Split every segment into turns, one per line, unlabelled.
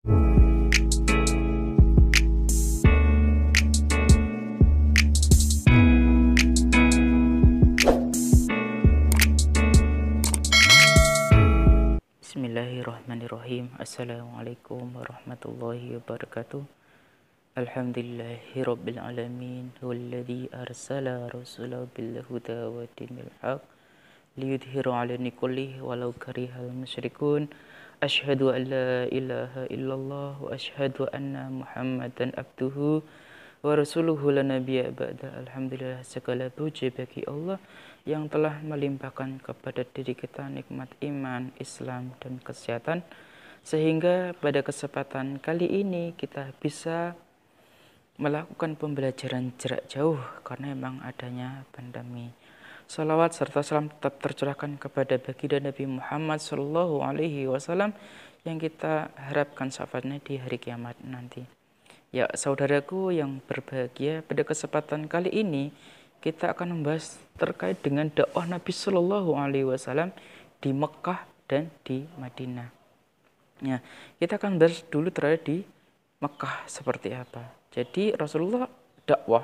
Bismillahirrahmanirrahim. Assalamualaikum warahmatullahi wabarakatuh. Alhamdulillahirabbil alamin. Walladzi arsala rasulahu bil huda wa dinil haq liyudhhiru 'ala kulli walau karihal musyrikun. Asyhadu an la ilaha illallah wa asyhadu anna Muhammadan abduhu wa rasuluhu la nabiyya ba'da. Alhamdulillah, segala puji bagi Allah yang telah melimpahkan kepada diri kita nikmat iman, Islam, dan kesehatan, sehingga pada kesempatan kali ini kita bisa melakukan pembelajaran jarak jauh karena memang adanya pandemi. Salawat serta salam tetap tercurahkan kepada baginda Nabi Muhammad Sallallahu Alaihi Wasallam yang kita harapkan syafaatnya di hari kiamat nanti. Ya, saudaraku yang berbahagia, pada kesempatan kali ini kita akan membahas terkait dengan dakwah Nabi Sallallahu Alaihi Wasallam di Mekah dan di Madinah. Ya, kita akan bahas dulu terkait di Mekah seperti apa. Jadi Rasulullah dakwah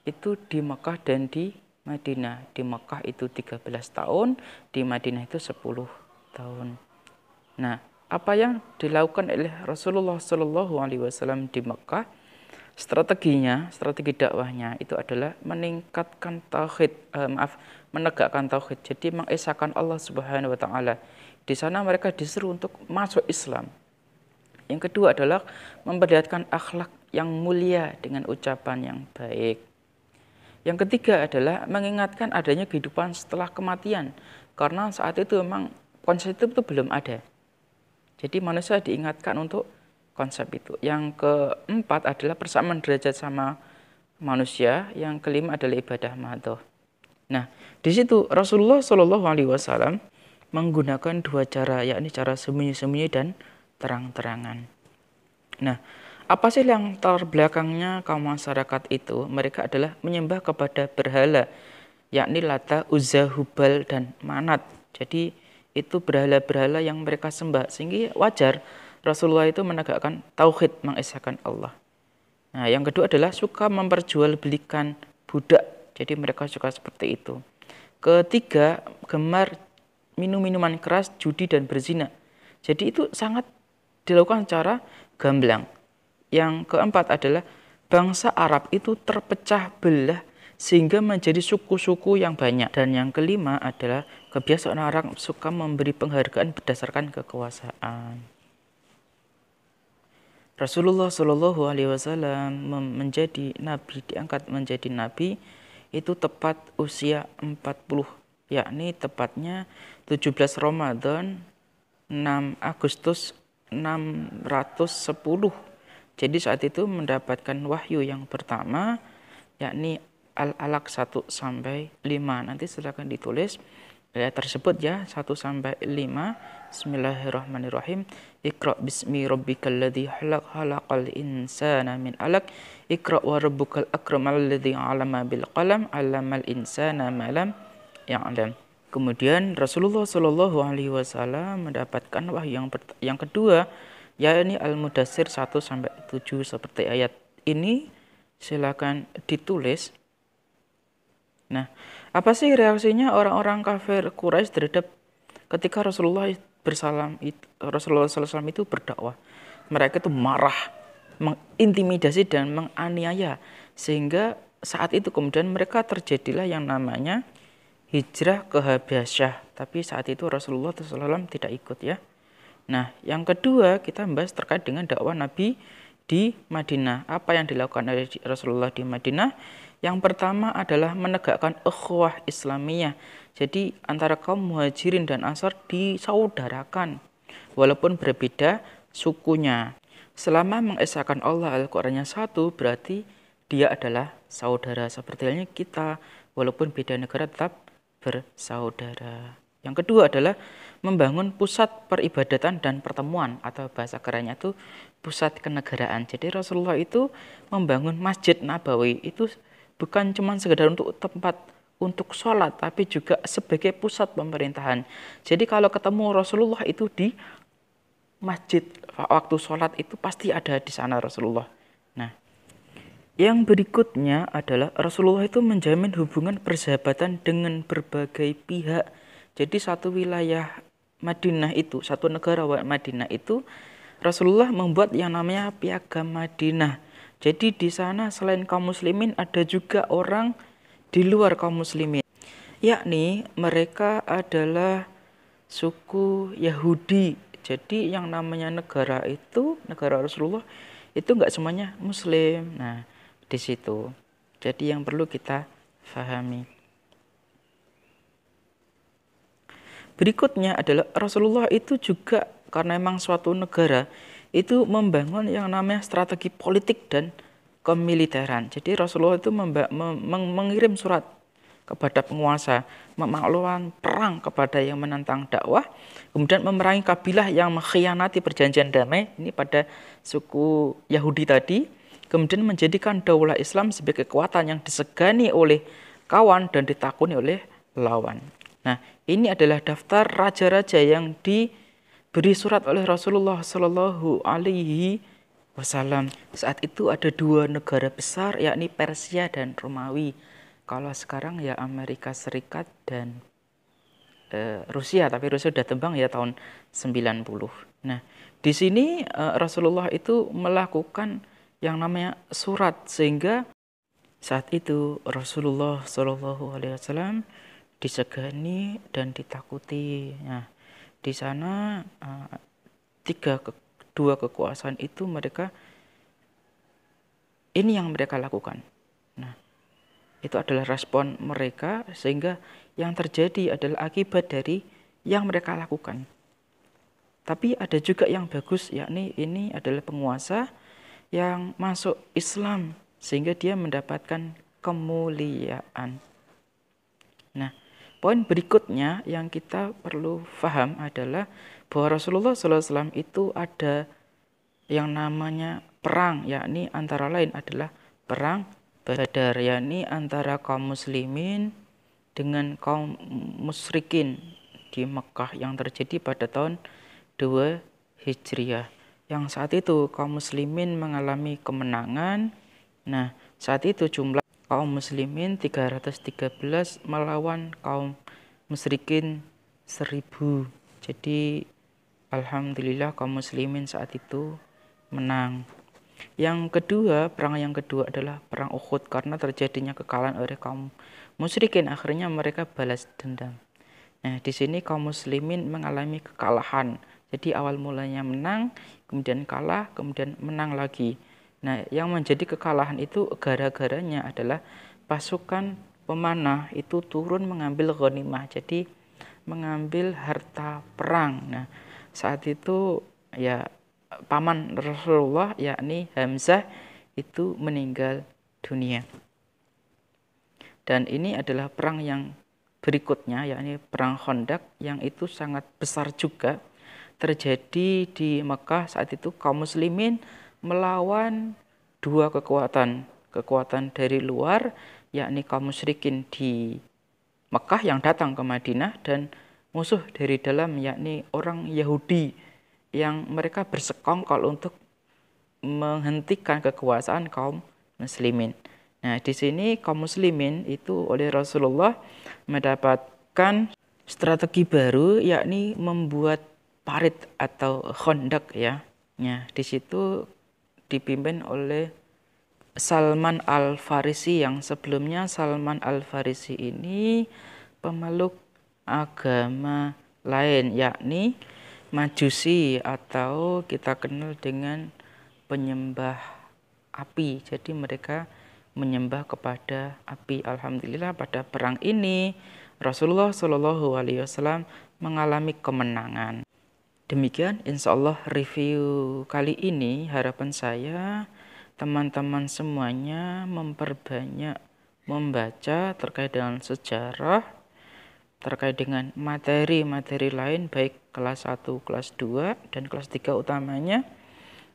itu di Mekah dan di Madinah. Di Mekah itu 13 tahun, di Madinah itu 10 tahun. Nah, apa yang dilakukan oleh Rasulullah Sallallahu Alaihi Wasallam di Mekah? Strategi dakwahnya itu adalah meningkatkan tauhid, menegakkan tauhid. Jadi mengesahkan Allah Subhanahu wa taala. Di sana mereka disuruh untuk masuk Islam. Yang kedua adalah memperlihatkan akhlak yang mulia dengan ucapan yang baik. Yang ketiga adalah mengingatkan adanya kehidupan setelah kematian, karena saat itu memang konsep itu belum ada. Jadi manusia diingatkan untuk konsep itu. Yang keempat adalah persamaan derajat sama manusia. Yang kelima adalah ibadah mahdoh. Nah, di situ Rasulullah Shallallahu Alaihi Wasallam menggunakan dua cara, yakni cara sembunyi-sembunyi dan terang-terangan. Nah, apa sih yang terbelakangnya kaum masyarakat itu? Mereka adalah menyembah kepada berhala, yakni Lata, Uzza, Hubal, dan Manat. Jadi itu berhala-berhala yang mereka sembah, sehingga wajar Rasulullah itu menegakkan tauhid, mengesahkan Allah. Nah, yang kedua adalah suka memperjualbelikan budak. Jadi mereka suka seperti itu. Ketiga, gemar minum minuman keras, judi, dan berzina. Jadi itu sangat dilakukan secara gamblang. Yang keempat adalah bangsa Arab itu terpecah belah sehingga menjadi suku-suku yang banyak. Dan yang kelima adalah kebiasaan orang suka memberi penghargaan berdasarkan kekuasaan. Rasulullah Shallallahu Alaihi Wasallam menjadi nabi, diangkat menjadi nabi itu tepat usia 40, yakni tepatnya 17 Ramadan 6 Agustus 610. Jadi saat itu mendapatkan wahyu yang pertama, yakni Al-Alaq 1 sampai 5. Nanti silakan ditulis tersebut ya, 1 sampai 5. Bismillahirrahmanirrahim. Iqra bismi rabbikal ladzi khalaq, khalaqal insana min 'alaq. Iqra wa rabbukal akram alladzi 'allama bil qalam, 'allamal insana ma lam ya'lam. Kemudian Rasulullah Shallallahu Alaihi Wasallam mendapatkan wahyu yang kedua, yakni Al-Mudatsir 1 sampai 7 seperti ayat ini. Silakan ditulis. Nah, apa sih reaksinya orang-orang kafir Quraisy terhadap ketika Rasulullah SAW itu berdakwah? Mereka itu marah, mengintimidasi dan menganiaya, sehingga saat itu kemudian mereka terjadilah yang namanya hijrah ke Habasyah. Tapi saat itu Rasulullah SAW tidak ikut ya. Nah, yang kedua kita membahas terkait dengan dakwah Nabi di Madinah. Apa yang dilakukan oleh Rasulullah di Madinah? Yang pertama adalah menegakkan ukhuwah Islamiyah. Jadi antara kaum Muhajirin dan Ansar disaudarakan walaupun berbeda sukunya. Selama mengesahkan Allah, Al-Qur'annya satu, berarti dia adalah saudara. Seperti halnya kita, walaupun beda negara tetap bersaudara. Yang kedua adalah membangun pusat peribadatan dan pertemuan, atau bahasa kerennya itu pusat kenegaraan. Jadi Rasulullah itu membangun Masjid Nabawi itu bukan cuma sekedar untuk tempat untuk sholat, tapi juga sebagai pusat pemerintahan. Jadi kalau ketemu Rasulullah itu di masjid waktu sholat itu pasti ada di sana Rasulullah. Nah, yang berikutnya adalah Rasulullah itu menjamin hubungan persahabatan dengan berbagai pihak. Jadi satu wilayah Madinah itu, satu negara Madinah itu, Rasulullah membuat yang namanya Piagam Madinah. Jadi di sana selain kaum muslimin ada juga orang di luar kaum muslimin. Yakni mereka adalah suku Yahudi. Jadi yang namanya negara itu, negara Rasulullah itu enggak semuanya muslim. Nah, di situ. Jadi yang perlu kita pahami. Berikutnya adalah Rasulullah itu juga karena memang suatu negara itu membangun yang namanya strategi politik dan kemiliteran. Jadi Rasulullah itu mengirim surat kepada penguasa, memaklumkan perang kepada yang menentang dakwah, kemudian memerangi kabilah yang mengkhianati perjanjian damai, ini pada suku Yahudi tadi, kemudian menjadikan daulah Islam sebagai kekuatan yang disegani oleh kawan dan ditakuni oleh lawan. Nah, ini adalah daftar raja-raja yang diberi surat oleh Rasulullah Shallallahu Alaihi Wasallam. Saat itu ada dua negara besar, yakni Persia dan Romawi. Kalau sekarang ya Amerika Serikat dan Rusia, tapi Rusia sudah tembang ya tahun 90. Nah, di sini Rasulullah itu melakukan yang namanya surat, sehingga saat itu Rasulullah Shallallahu Alaihi Wasallam disegani dan ditakuti. Nah, di sana dua kekuasaan itu ini yang mereka lakukan. Nah, itu adalah respon mereka, sehingga yang terjadi adalah akibat dari yang mereka lakukan. Tapi ada juga yang bagus, yakni ini adalah penguasa yang masuk Islam sehingga dia mendapatkan kemuliaan. Nah, poin berikutnya yang kita perlu paham adalah bahwa Rasulullah SAW itu ada yang namanya perang, yakni antara lain adalah perang Badar, yakni antara kaum muslimin dengan kaum musyrikin di Mekah yang terjadi pada tahun 2 Hijriah. Yang saat itu kaum muslimin mengalami kemenangan. Nah, saat itu jumlah kaum muslimin 313 melawan kaum musyrikin 1000. Jadi alhamdulillah kaum muslimin saat itu menang. Yang kedua, perang yang kedua adalah perang Uhud, karena terjadinya kekalahan oleh kaum musyrikin, akhirnya mereka balas dendam. Nah, di sini kaum muslimin mengalami kekalahan. Jadi awal mulanya menang, kemudian kalah, kemudian menang lagi. Nah, yang menjadi kekalahan itu gara-garanya adalah pasukan pemanah itu turun mengambil ghanimah, jadi mengambil harta perang. Nah, saat itu ya paman Rasulullah yakni Hamzah itu meninggal dunia. Dan ini adalah perang yang berikutnya, yakni perang Khandaq, yang itu sangat besar juga terjadi di Mekah. Saat itu kaum muslimin melawan dua kekuatan dari luar, yakni kaum musyrikin di Mekah yang datang ke Madinah, dan musuh dari dalam, yakni orang Yahudi yang mereka bersekongkol untuk menghentikan kekuasaan kaum muslimin. Nah, di sini kaum muslimin itu oleh Rasulullah mendapatkan strategi baru, yakni membuat parit atau Khandaq ya. Nah, di situ dipimpin oleh Salman Al-Farisi, yang sebelumnya Salman Al-Farisi ini pemeluk agama lain, yakni Majusi, atau kita kenal dengan penyembah api. Jadi mereka menyembah kepada api. Alhamdulillah pada perang ini Rasulullah Shallallahu Alaihi Wasallam mengalami kemenangan. Demikian insya Allah review kali ini. Harapan saya teman-teman semuanya memperbanyak membaca terkait dengan sejarah, terkait dengan materi-materi lain, baik kelas 1, kelas 2, dan kelas 3 utamanya,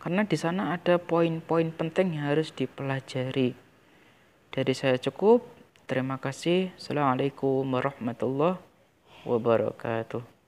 karena di sana ada poin-poin penting yang harus dipelajari. Dari saya cukup. Terima kasih. Assalamualaikum warahmatullahi wabarakatuh.